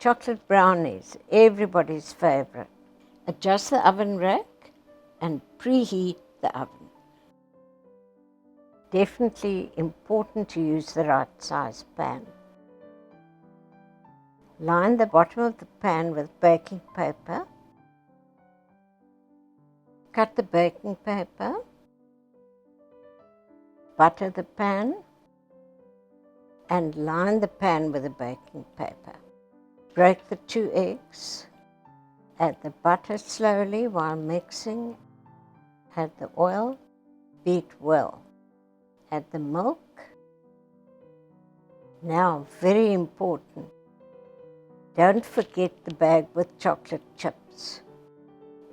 Chocolate brownies, everybody's favorite. Adjust the oven rack and preheat the oven. Definitely important to use the right size pan. Line the bottom of the pan with baking paper. Cut the baking paper. Butter the pan and line the pan with the baking paper. Break the 2 eggs. Add the butter slowly while mixing. Add the oil. Beat well. Add the milk. Now, very important, don't forget the bag with chocolate chips.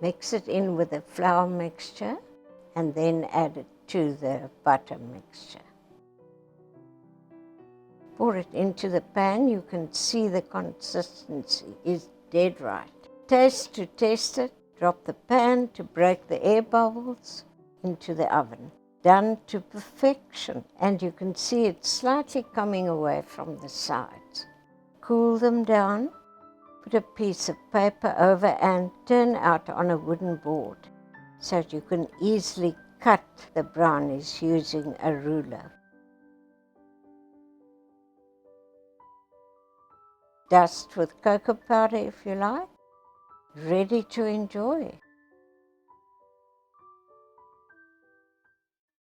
Mix it in with the flour mixture and then add it to the butter mixture. Pour it into the pan. You can see the consistency is dead right. Taste to test it. Drop the pan to break the air bubbles into the oven. Done to perfection, and you can see it slightly coming away from the sides. Cool them down. Put a piece of paper over and turn out on a wooden board so that you can easily cut the brownies using a ruler. Dust with cocoa powder if you like. Ready to enjoy.